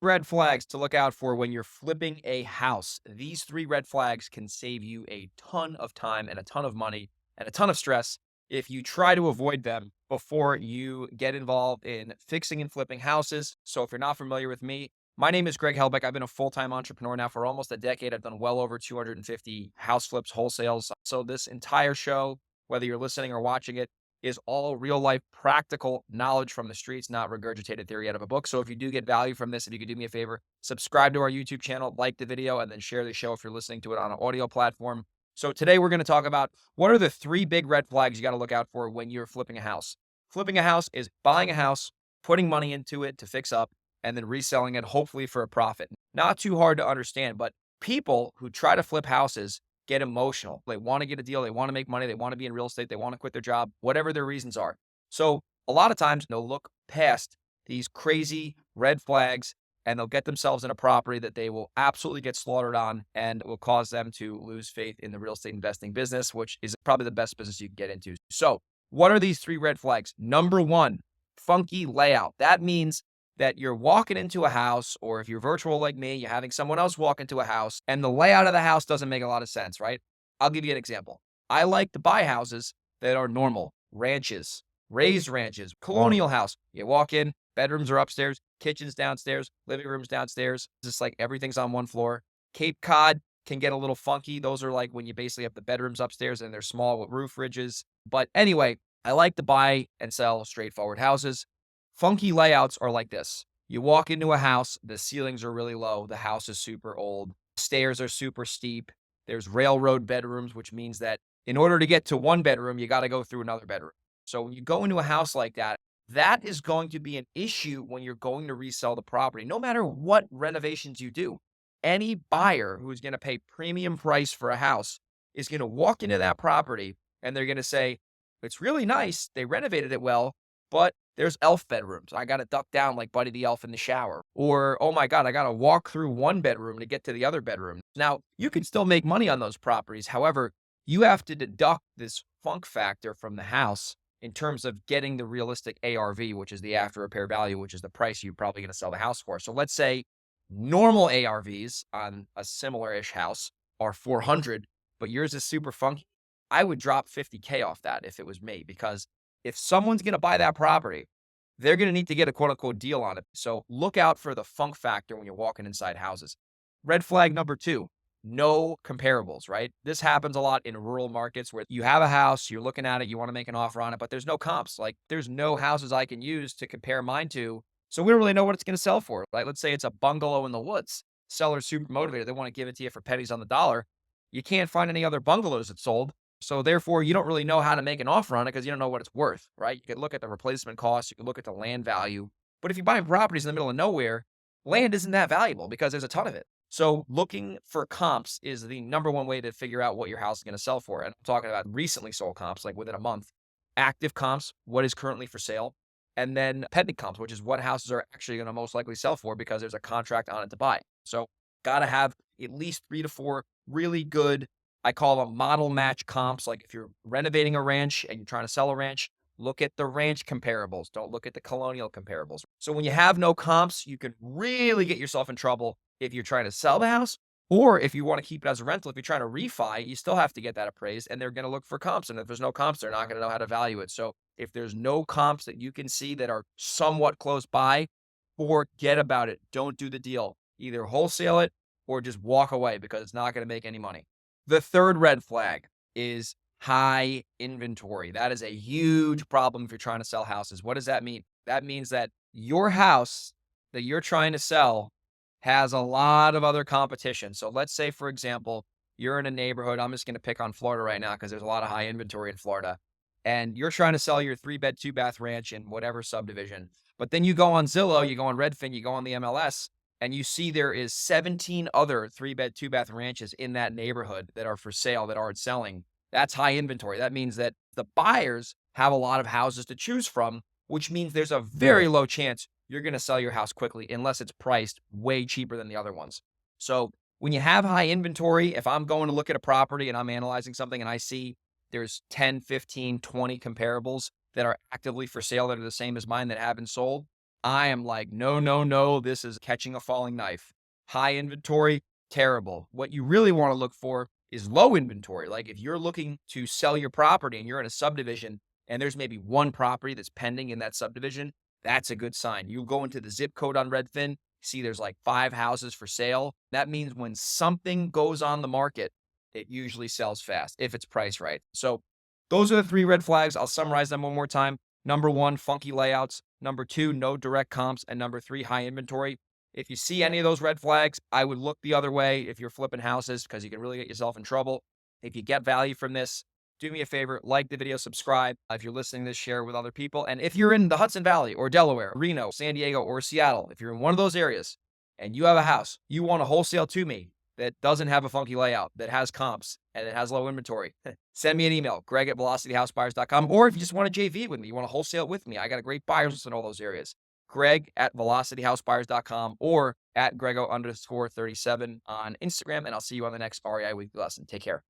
Red flags to look out for when you're flipping a house. These three red flags can save you a ton of time and a ton of money and a ton of stress if you try to avoid them before you get involved in fixing and flipping houses. So, if you're not familiar with me, my name is Greg Helbeck. I've been a full time entrepreneur now for almost a decade. I've done well over 250 house flips, wholesales. So, this entire show, whether you're listening or watching it, is all real life practical knowledge from the streets, not regurgitated theory out of a book. So if you do get value from this, if you could do me a favor, subscribe to our YouTube channel, like the video, and then share the show if you're listening to it on an audio platform. So today we're going to talk about what are the three big red flags you got to look out for when you're flipping a house. Flipping a house is buying a house, putting money into it to fix up, and then reselling it, hopefully for a profit. Not too hard to understand, but people who try to flip houses get emotional. They want to get a deal. They want to make money. They want to be in real estate. They want to quit their job, whatever their reasons are. So a lot of times they'll look past these crazy red flags and they'll get themselves in a property that they will absolutely get slaughtered on and will cause them to lose faith in the real estate investing business, which is probably the best business you can get into. So what are these three red flags? Number one, funky layout. That means that you're walking into a house, or if you're virtual like me, you're having someone else walk into a house and the layout of the house doesn't make a lot of sense, right? I'll give you an example. I like to buy houses that are normal, ranches, raised ranches, colonial house. You walk in, bedrooms are upstairs, kitchen's downstairs, living room's downstairs. It's just like everything's on one floor. Cape Cod can get a little funky. Those are like when you basically have the bedrooms upstairs and they're small with roof ridges. But anyway, I like to buy and sell straightforward houses. Funky layouts are like this. You walk into a house, the ceilings are really low, the house is super old, stairs are super steep, there's railroad bedrooms, which means that in order to get to one bedroom, you got to go through another bedroom. So when you go into a house like that, that is going to be an issue when you're going to resell the property, no matter what renovations you do. Any buyer who's going to pay premium price for a house is going to walk into that property and they're going to say, it's really nice, they renovated it well, but there's elf bedrooms. I got to duck down like Buddy the Elf in the shower. Or, oh my God, I got to walk through one bedroom to get to the other bedroom. Now, you can still make money on those properties. However, you have to deduct this funk factor from the house in terms of getting the realistic ARV, which is the after repair value, which is the price you're probably going to sell the house for. So let's say normal ARVs on a similar-ish house are 400, but yours is super funky. I would drop 50K off that if it was me, because if someone's going to buy that property, they're going to need to get a quote unquote deal on it. So look out for the funk factor when you're walking inside houses. Red flag number two, no comparables, right? This happens a lot in rural markets where you have a house, you're looking at it, you want to make an offer on it, but there's no comps. Like there's no houses I can use to compare mine to. So we don't really know what it's going to sell for, right? Let's say it's a bungalow in the woods. Seller's super motivated. They want to give it to you for pennies on the dollar. You can't find any other bungalows that sold. So therefore, you don't really know how to make an offer on it because you don't know what it's worth, right? You could look at the replacement cost, you could look at the land value. But if you buy properties in the middle of nowhere, land isn't that valuable because there's a ton of it. So looking for comps is the number one way to figure out what your house is going to sell for. And I'm talking about recently sold comps, like within a month. Active comps, what is currently for sale. And then pending comps, which is what houses are actually going to most likely sell for because there's a contract on it to buy. So got to have at least 3 to 4 really good, I call them model match comps. Like if you're renovating a ranch and you're trying to sell a ranch, look at the ranch comparables. Don't look at the colonial comparables. So when you have no comps, you can really get yourself in trouble if you're trying to sell the house, or if you want to keep it as a rental. If you're trying to refi, you still have to get that appraised and they're going to look for comps. And if there's no comps, they're not going to know how to value it. So if there's no comps that you can see that are somewhat close by, forget about it. Don't do the deal. Either wholesale it or just walk away because it's not going to make any money. The third red flag is high inventory. That is a huge problem if you're trying to sell houses. What does that mean? That means that your house that you're trying to sell has a lot of other competition. So let's say, for example, you're in a neighborhood. I'm just going to pick on Florida right now because there's a lot of high inventory in Florida. And you're trying to sell your 3-bed, 2-bath ranch in whatever subdivision. But then you go on Zillow, you go on Redfin, you go on the MLS, and you see there is 17 other 3-bed, 2-bath ranches in that neighborhood that are for sale, that aren't selling. That's high inventory. That means that the buyers have a lot of houses to choose from, which means there's a very low chance you're going to sell your house quickly unless it's priced way cheaper than the other ones. So when you have high inventory, if I'm going to look at a property and I'm analyzing something and I see there's 10, 15, 20 comparables that are actively for sale that are the same as mine that haven't sold, I am like, no, no, no, this is catching a falling knife. High inventory, terrible. What you really want to look for is low inventory. Like if you're looking to sell your property and you're in a subdivision and there's maybe one property that's pending in that subdivision, that's a good sign. You go into the zip code on Redfin, see there's like 5 houses for sale. That means when something goes on the market, it usually sells fast if it's priced right. So those are the 3 red flags. I'll summarize them one more time. Number 1, funky layouts. Number 2, no direct comps. And number 3, high inventory. If you see any of those red flags, I would look the other way if you're flipping houses because you can really get yourself in trouble. If you get value from this, do me a favor, like the video, subscribe. If you're listening to this, share with other people. And if you're in the Hudson Valley or Delaware, Reno, San Diego, or Seattle, if you're in one of those areas and you have a house you want to wholesale to me that doesn't have a funky layout, that has comps, and it has low inventory, send me an email, greg@velocityhousebuyers.com. Or if you just want to JV with me, you want to wholesale with me, I got a great buyers list in all those areas. greg@velocityhousebuyers.com or at grego_37 on Instagram. And I'll see you on the next REI Weekly Lesson. Take care.